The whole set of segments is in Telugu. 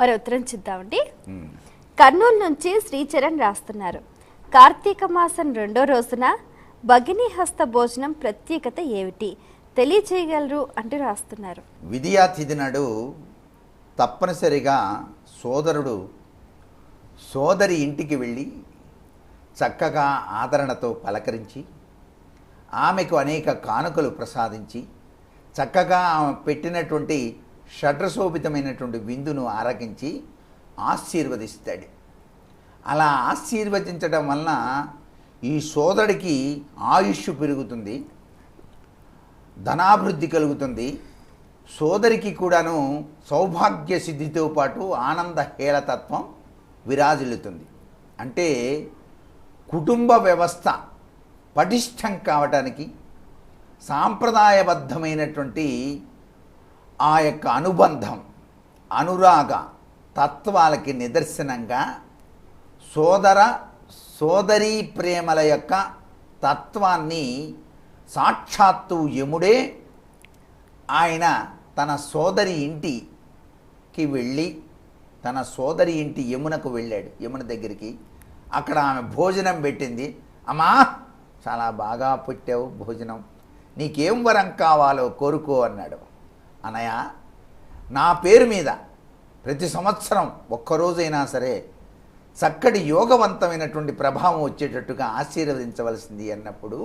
మరి ఉత్తరం చూద్దామండి. కర్నూలు నుంచి శ్రీచరణ్ రాస్తున్నారు. కార్తీక మాసం 2వ రోజున భగిని హస్త భోజనం ప్రత్యేకత ఏమిటి తెలియచేయగలరు అంటూ రాస్తున్నారు. విద్యా తిథి నాడు తప్పనిసరిగా సోదరుడు సోదరి ఇంటికి వెళ్ళి చక్కగా ఆదరణతో పలకరించి ఆమెకు అనేక కానుకలు ప్రసాదించి చక్కగా ఆమె పెట్టినటువంటి షడ్రశోభితమైనటువంటి విందును ఆరగించి ఆశీర్వదిస్తాడు. అలా ఆశీర్వదించడం వలన ఈ సోదరుడికి ఆయుష్ పెరుగుతుంది, ధనాభివృద్ధి కలుగుతుంది, సోదరికి కూడాను సౌభాగ్య సిద్ధితో పాటు ఆనంద హేళతత్వం విరాజిల్లుతుంది. అంటే కుటుంబ వ్యవస్థ పటిష్టం కావడానికి సాంప్రదాయబద్ధమైనటువంటి ఆ యొక్క అనుబంధం అనురాగ తత్వాలకి నిదర్శనంగా సోదరీ ప్రేమల యొక్క తత్వాన్ని సాక్షాత్తు యముడే ఆయన తన సోదరి ఇంటికి వెళ్ళి తన సోదరి ఇంటి యమునకు వెళ్ళాడు. యమున దగ్గరికి అక్కడ ఆమె భోజనం పెట్టింది. అమ్మా చాలా బాగా పెట్టావు భోజనం, నీకేం వరం కావాలో కోరుకో అన్నాడు. అన్నయ్య, నా పేరు మీద ప్రతి సంవత్సరం ఒక్కరోజైనా సరే చక్కటి యోగవంతమైనటువంటి ప్రభావం వచ్చేటట్టుగా ఆశీర్వదించవలసింది అన్నప్పుడు,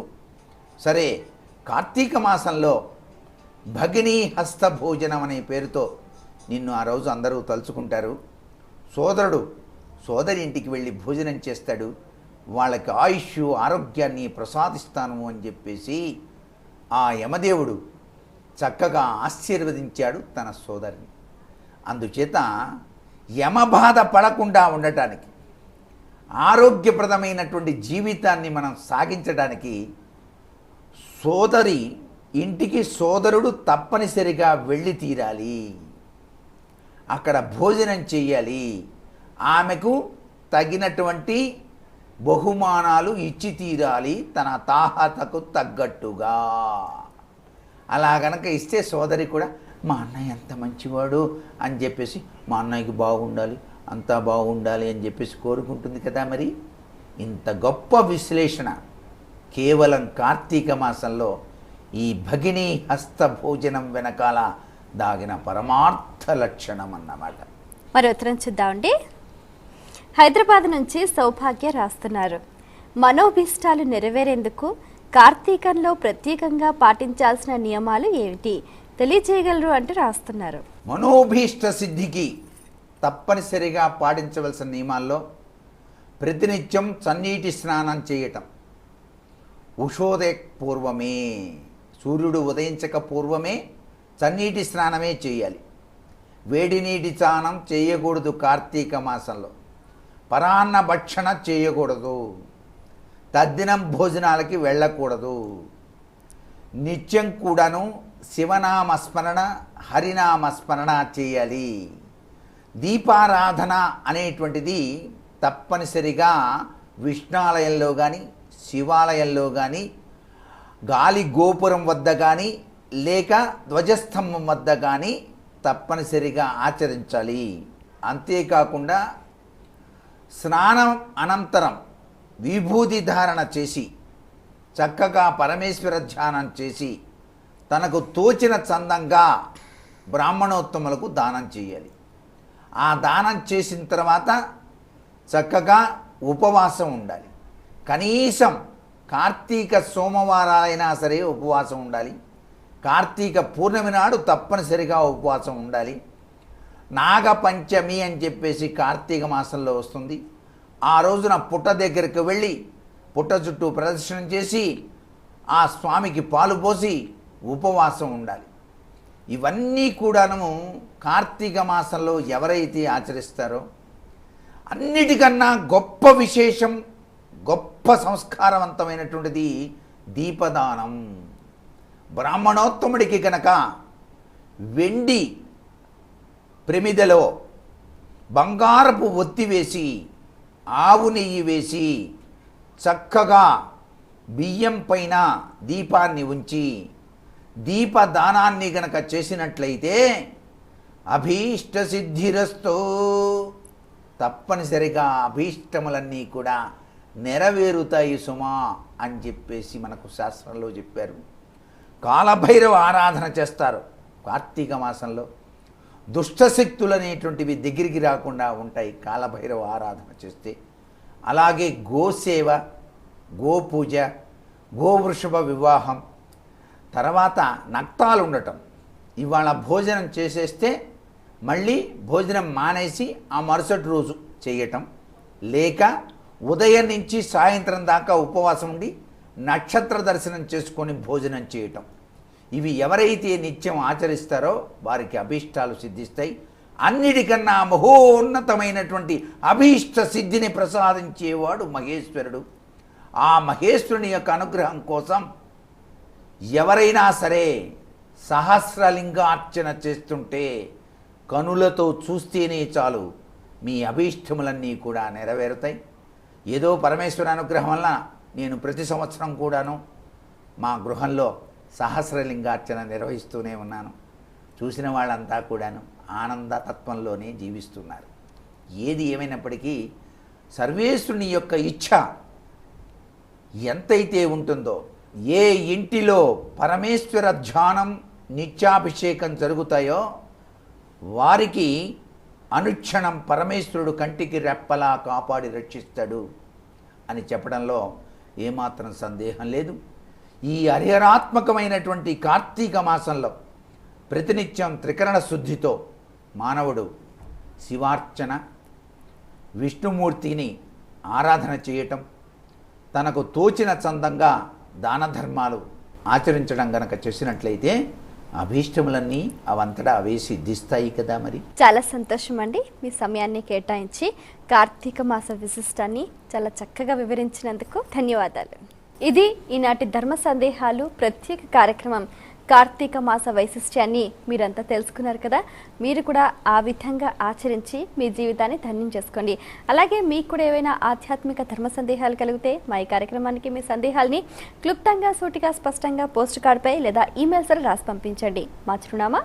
సరే కార్తీక మాసంలో భగినీ హస్త భోజనం అనే పేరుతో నిన్ను ఆ రోజు అందరూ తలుచుకుంటారు. సోదరుడు సోదరి ఇంటికి వెళ్ళి భోజనం చేస్తాడు, వాళ్ళకి ఆయుష్ ఆరోగ్యాన్ని ప్రసాదిస్తాను అని చెప్పేసి ఆ యమదేవుడు చక్కగా ఆశీర్వదించాడు తన సోదరిని. అందుచేత యమబాధ పడకుండా ఉండటానికి, ఆరోగ్యప్రదమైనటువంటి జీవితాన్ని మనం సాగించడానికి సోదరి ఇంటికి సోదరుడు తప్పనిసరిగా వెళ్ళి తీరాలి, అక్కడ భోజనం చెయ్యాలి, ఆమెకు తగినటువంటి బహుమానాలు ఇచ్చి తీరాలి తన తాహతకు తగ్గట్టుగా. అలా గనక ఇస్తే సోదరి కూడా మా అన్నయ్య ఎంత మంచివాడు అని చెప్పేసి మా అన్నయ్యకి బాగుండాలి, అంతా బాగుండాలి అని చెప్పేసి కోరుకుంటుంది కదా. మరి ఇంత గొప్ప విశ్లేషణ కేవలం కార్తీక మాసంలో ఈ భగినీ హస్త భోజనం వెనకాల దాగిన పరమార్థ లక్షణం అన్నమాట. మరి ఉత్తరం చూద్దామండి. హైదరాబాద్ నుంచి సౌభాగ్య రాస్తున్నారు. మనోభీష్టాలు నెరవేరేందుకు కార్తీకంలో ప్రత్యేకంగా పాటించాల్సిన నియమాలు ఏమిటి తెలియచేయగలరు అంటూ రాస్తున్నారు. మనోభీష్ట సిద్ధికి తప్పనిసరిగా పాటించవలసిన నియమాల్లో ప్రతినిత్యం చన్నీటి స్నానం చేయటం, ఉషోదయ పూర్వమే, సూర్యుడు ఉదయించక పూర్వమే చన్నీటి స్నానమే చేయాలి. వేడి నీటి స్నానం చేయకూడదు. కార్తీక మాసంలో పరాన్న భక్షణ చేయకూడదు, తద్దినం భోజనాలకి వెళ్ళకూడదు. నిత్యం కూడాను శివనామస్మరణ హరినామస్మరణ చేయాలి. దీపారాధన అనేటువంటిది తప్పనిసరిగా విష్ణాలయంలో కానీ శివాలయంలో కానీ గాలి గోపురం వద్ద కానీ లేక ధ్వజస్తంభం వద్ద కానీ తప్పనిసరిగా ఆచరించాలి. అంతేకాకుండా స్నానం అనంతరం విభూతి ధారణ చేసి చక్కగా పరమేశ్వర ధ్యానం చేసి తనకు తోచిన చందంగా బ్రాహ్మణోత్తములకు దానం చేయాలి. ఆ దానం చేసిన తర్వాత చక్కగా ఉపవాసం ఉండాలి. కనీసం కార్తీక సోమవారాలైనా సరే ఉపవాసం ఉండాలి. కార్తీక పూర్ణమి నాడు తప్పనిసరిగా ఉపవాసం ఉండాలి. నాగపంచమి అని చెప్పేసి కార్తీక మాసంలో వస్తుంది. ఆ రోజున పుట్ట దగ్గరికి వెళ్ళి పుట్ట చుట్టూ ప్రదర్శనం చేసి ఆ స్వామికి పాలు పోసి ఉపవాసం ఉండాలి. ఇవన్నీ కూడాను కార్తీక మాసంలో ఎవరైతే ఆచరిస్తారో అన్నిటికన్నా గొప్ప విశేషం, గొప్ప సంస్కారవంతమైనటువంటిది దీపదానం. బ్రాహ్మణోత్తముడికి కనుక వెండి ప్రమిదలో బంగారపు ఒత్తి వేసి ఆవు నెయ్యి వేసి చక్కగా బియ్యం పైన దీపాన్ని ఉంచి దీపదానాన్ని గనక చేసినట్లయితే అభీష్ట సిద్ధిరస్తో, తప్పనిసరిగా అభీష్టములన్నీ కూడా నెరవేరుతాయి సుమా అని చెప్పేసి మనకు శాస్త్రంలో చెప్పారు. కాలభైరవ ఆరాధన చేస్తారు కార్తీక మాసంలో. దుష్టశక్తులు అనేటువంటివి దగ్గరికి రాకుండా ఉంటాయి కాలభైరవ ఆరాధన చేస్తే. అలాగే గోసేవ, గోపూజ, గోవృషభ వివాహం, తర్వాత నక్తాలు ఉండటం. ఇవాళ భోజనం చేసేస్తే మళ్ళీ భోజనం మానేసి ఆ మరుసటి రోజు చేయటం, లేక ఉదయం నుంచి సాయంత్రం దాకా ఉపవాసం ఉండి నక్షత్ర దర్శనం చేసుకొని భోజనం చేయటం. ఇవి ఎవరైతే నిత్యం ఆచరిస్తారో వారికి అభీష్టాలు సిద్ధిస్తాయి. అన్నిటికన్నా మహోన్నతమైనటువంటి అభీష్ట సిద్ధిని ప్రసాదించేవాడు మహేశ్వరుడు. ఆ మహేశ్వరుని యొక్క అనుగ్రహం కోసం ఎవరైనా సరే సహస్రలింగార్చన చేస్తుంటే కనులతో చూస్తేనే చాలు మీ అభీష్టములన్నీ కూడా నెరవేరుతాయి. ఏదో పరమేశ్వర అనుగ్రహం వల్ల నేను ప్రతి సంవత్సరం కూడాను మా గృహంలో సహస్రలింగార్చన నిర్వహిస్తూనే ఉన్నాను. చూసిన వాళ్ళంతా కూడాను ఆనందతత్వంలోనే జీవిస్తున్నారు. ఏది ఏమైనప్పటికీ సర్వేశ్వరుని యొక్క ఇచ్ఛ ఎంతైతే ఉంటుందో, ఏ ఇంటిలో పరమేశ్వర ధ్యానం నిత్యాభిషేకం జరుగుతాయో వారికి అనుక్షణం పరమేశ్వరుడు కంటికి రెప్పలా కాపాడి రక్షిస్తాడు అని చెప్పడంలో ఏమాత్రం సందేహం లేదు. ఈ హరిహరాత్మకమైనటువంటి కార్తీక మాసంలో ప్రతినిత్యం త్రికరణ శుద్ధితో మానవుడు శివార్చన, విష్ణుమూర్తిని ఆరాధన చేయటం, తనకు తోచిన చందంగా దాన ధర్మాలు ఆచరించడం గనక చేసినట్లయితే అభీష్టములన్నీ అవంతటా అవే సిద్ధిస్తాయి కదా. మరి చాలా సంతోషం అండి, మీ సమయాన్ని కేటాయించి కార్తీక మాస విశిష్టాన్ని చాలా చక్కగా వివరించినందుకు ధన్యవాదాలు. ఇది ఈనాటి ధర్మ సందేహాలు ప్రత్యేక కార్యక్రమం. కార్తీక మాస వైశిష్ట్యాన్ని మీరంతా తెలుసుకున్నారు కదా. మీరు కూడా ఆ విధంగా ఆచరించి మీ జీవితాన్ని ధన్యం చేసుకోండి. అలాగే మీకు కూడా ఏవైనా ఆధ్యాత్మిక ధర్మ సందేహాలు కలిగితే మా ఈ కార్యక్రమానికి మీ సందేహాల్ని క్లుప్తంగా, సూటిగా, స్పష్టంగా పోస్ట్ కార్డ్పై లేదా ఈమెయిల్స్ రాసి పంపించండి. మా చిరునామా